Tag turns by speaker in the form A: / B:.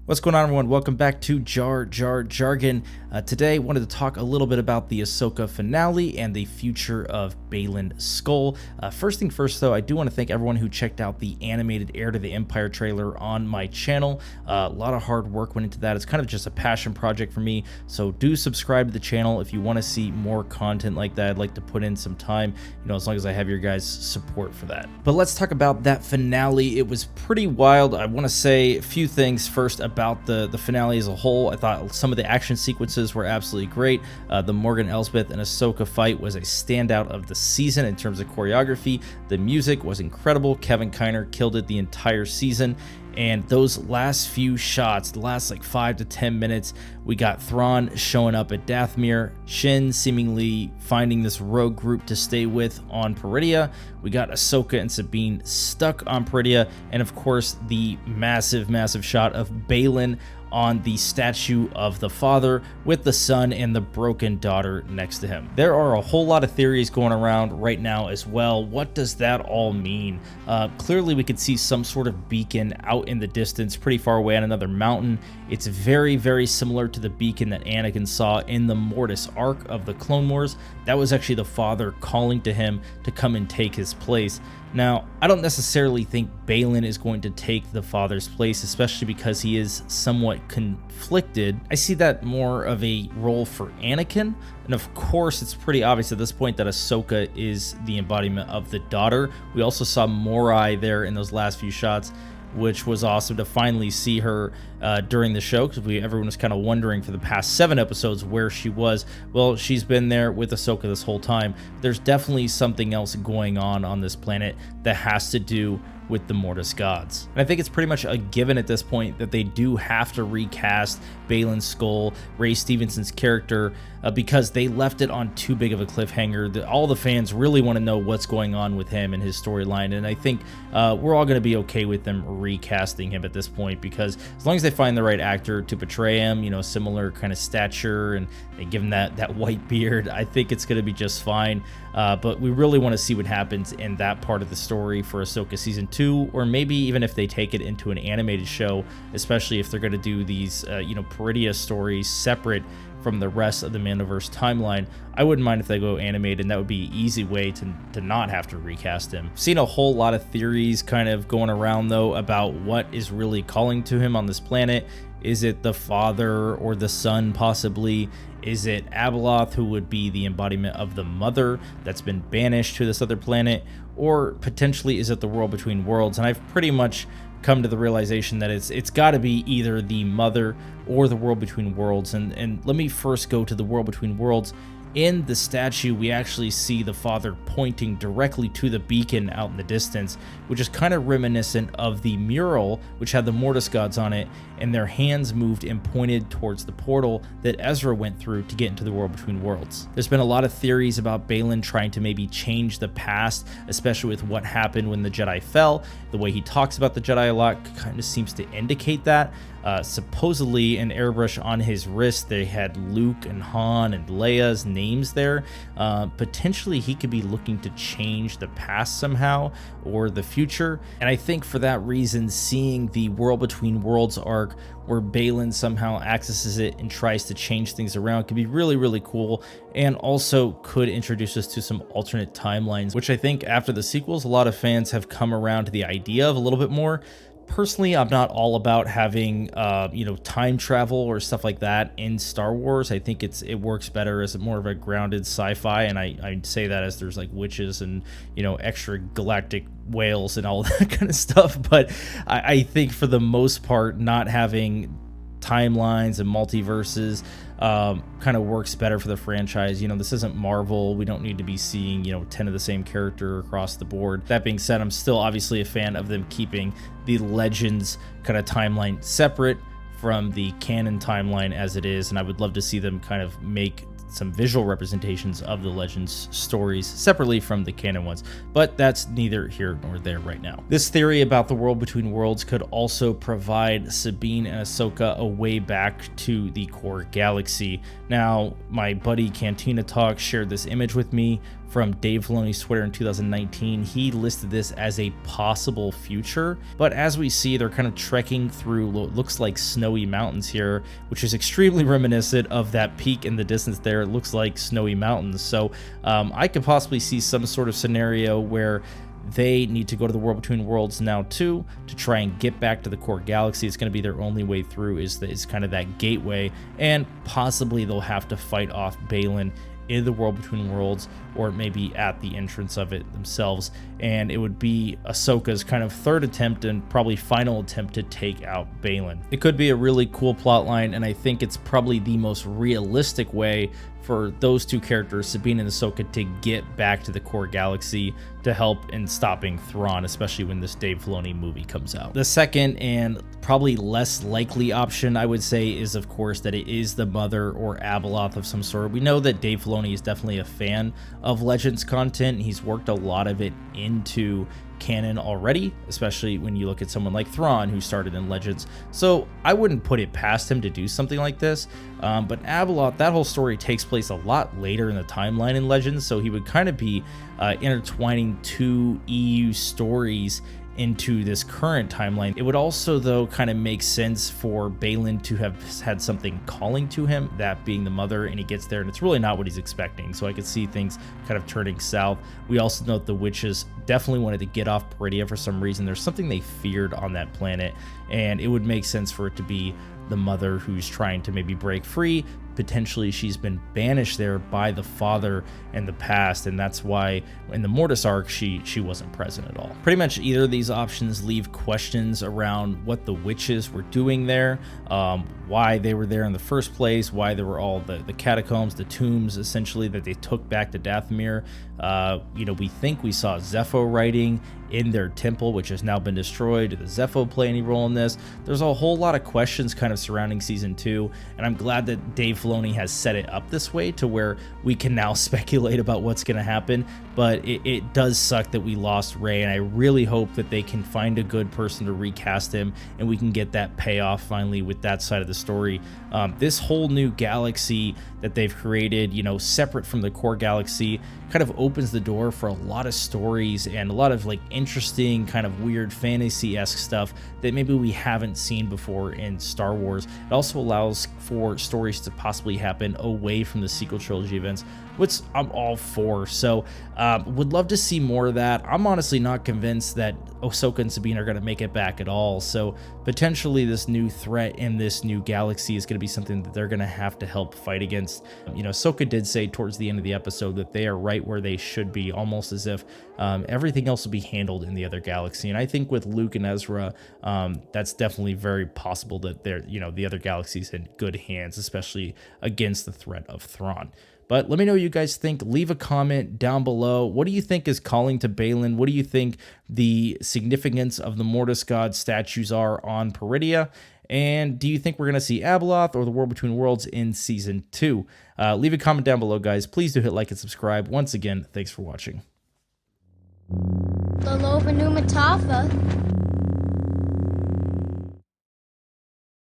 A: What's going on, everyone? Welcome back to Jar Jar Jargon. Today, I wanted to talk a little bit about the Ahsoka finale and the future of Baylan Skoll. First thing first, though, I do want to thank everyone who checked out the animated Heir to the Empire trailer on my channel. A lot of hard work went into that. It's kind of just a passion project for me, so do subscribe to the channel if you want to see more content like that. I'd like to put in some time, as long as I have your guys' support for that. But let's talk about that finale. It was pretty wild. I want to say a few things first about the finale as a whole. I thought some of the action sequences were absolutely great. The Morgan Elsbeth and Ahsoka fight was a standout of the season in terms of choreography. The music was incredible. Kevin Kiner killed it the entire season. And those last few shots, the last like 5 to 10 minutes, we got Thrawn showing up at Dathomir, Shin seemingly finding this rogue group to stay with on Peridea. We got Ahsoka and Sabine stuck on Peridea, and of course the massive shot of Baylan on the statue of the father with the son and the broken daughter next to him. There are a whole lot of theories going around right now as well. What does that all mean? Clearly we could see some sort of beacon out in the distance pretty far away on another mountain. It's very similar to the beacon that Anakin saw in the Mortis arc of the Clone Wars. That was actually the father calling to him to come and take his place. Now, I don't necessarily think Baylan is going to take the father's place, especially because he is somewhat conflicted. I see that more of a role for Anakin, and of course it's pretty obvious at this point that Ahsoka is the embodiment of the daughter. We also saw Morai there in those last few shots, which was awesome to finally see her during the show, because everyone was kind of wondering for the past 7 episodes where she was. Well, she's been there with Ahsoka this whole time. There's definitely something else going on this planet that has to do with the Mortis Gods. And I think it's pretty much a given at this point that they do have to recast Baylan Skoll, Ray Stevenson's character, because they left it on too big of a cliffhanger. All the fans really want to know what's going on with him and his storyline, and I think we're all going to be okay with them recasting him at this point, because as long as they find the right actor to portray him, similar kind of stature, and they give him that white beard, I think it's going to be just fine. But we really want to see what happens in that part of the story for Ahsoka Season 2, or maybe even if they take it into an animated show, especially if they're going to do these, Peridea stories separate from the rest of the Mandoverse timeline. I wouldn't mind if they go animated, and that would be an easy way to not have to recast him. Seen a whole lot of theories kind of going around, though, about what is really calling to him on this planet. Is it the father or the son, possibly? Is it Abeloth, who would be the embodiment of the mother that's been banished to this other planet? Or potentially is it the world between worlds? And I've pretty much come to the realization that it's got to be either the mother or the world between worlds. And let me first go to the world between worlds. In the statue, we actually see the father pointing directly to the beacon out in the distance, which is kind of reminiscent of the mural, which had the Mortis Gods on it, and their hands moved and pointed towards the portal that Ezra went through to get into the world between worlds. There's been a lot of theories about Baylan trying to maybe change the past, especially with what happened when the Jedi fell. The way he talks about the Jedi a lot kind of seems to indicate that. Supposedly an airbrush on his wrist, they had Luke and Han and Leia's names there. Potentially he could be looking to change the past somehow, or the future. And I think for that reason, seeing the World Between Worlds arc where Baylan somehow accesses it and tries to change things around could be really cool, and also could introduce us to some alternate timelines, which I think after the sequels, a lot of fans have come around to the idea of a little bit more. Personally, I'm not all about having, time travel or stuff like that in Star Wars. I think it works better as more of a grounded sci-fi, and I say that as there's like witches and, extra galactic whales and all that kind of stuff. But I think for the most part, not having timelines and multiverses kind of works better for the franchise. This isn't Marvel. We don't need to be seeing 10 of the same character across the board. That being said, I'm still obviously a fan of them keeping the Legends kind of timeline separate from the canon timeline as it is, and I would love to see them kind of make some visual representations of the Legends stories separately from the canon ones, but that's neither here nor there right now. This theory about the world between worlds could also provide Sabine and Ahsoka a way back to the core galaxy. Now, my buddy Cantina Talk shared this image with me from Dave Filoni's Twitter in 2019, he listed this as a possible future. But as we see, they're kind of trekking through what looks like snowy mountains here, which is extremely reminiscent of that peak in the distance there. It looks like snowy mountains. So I could possibly see some sort of scenario where they need to go to the World Between Worlds now too to try and get back to the core galaxy. It's going to be their only way through, is kind of that gateway, and possibly they'll have to fight off Baylan in the World Between Worlds, or maybe at the entrance of it themselves, and it would be Ahsoka's kind of third attempt and probably final attempt to take out Baylan. It could be a really cool plot line, and I think it's probably the most realistic way for those two characters, Sabine and Ahsoka, to get back to the core galaxy to help in stopping Thrawn, especially when this Dave Filoni movie comes out. The second and probably less likely option, I would say, is of course that it is the mother or Abeloth of some sort. We know that Dave Filoni is definitely a fan of Legends content. He's worked a lot of it into canon already, especially when you look at someone like Thrawn, who started in Legends. So I wouldn't put it past him to do something like this. But Abeloth, that whole story takes place a lot later in the timeline in Legends, so he would kind of be intertwining two EU stories into this current timeline. It would also, though, kind of make sense for Baylan to have had something calling to him, that being the mother, and he gets there and it's really not what he's expecting. So I could see things kind of turning south. We also note the witches definitely wanted to get off Peridea for some reason. There's something they feared on that planet, and it would make sense for it to be the mother who's trying to maybe break free. Potentially she's been banished there by the father in the past, and that's why in the Mortis arc she wasn't present at all. Pretty much either of these options leave questions around what the witches were doing there, why they were there in the first place, why there were all the catacombs, the tombs essentially that they took back to Dathomir. We think we saw Zepho writing in their temple, which has now been destroyed. Did the Zepho play any role in this? There's a whole lot of questions kind of surrounding season 2, and I'm glad that Dave Filoni has set it up this way to where we can now speculate about what's going to happen. But it does suck that we lost Rey, and I really hope that they can find a good person to recast him and we can get that payoff finally with that side of the story. This whole new galaxy that they've created, separate from the core galaxy, kind of opens the door for a lot of stories and a lot of like interesting kind of weird fantasy-esque stuff that maybe we haven't seen before in Star Wars. It also allows for stories to possibly happen away from the sequel trilogy events, which I'm all for. So would love to see more of that. I'm honestly not convinced that Ahsoka and Sabine are going to make it back at all. So potentially this new threat in this new galaxy is going to be something that they're going to have to help fight against. Ahsoka did say towards the end of the episode that they are right where they should be, almost as if everything else will be handled in the other galaxy. And I think with Luke and Ezra, that's definitely very possible that they're, the other galaxy's in good hands, especially against the threat of Thrawn. But let me know what you guys think. Leave a comment down below. What do you think is calling to Baylan? What do you think the significance of the Mortis Gods statues are on Peridea? And do you think we're going to see Abeloth or the World Between Worlds in Season 2? Leave a comment down below, guys. Please do hit like and subscribe. Once again, thanks for watching.
B: The Lova Numatava.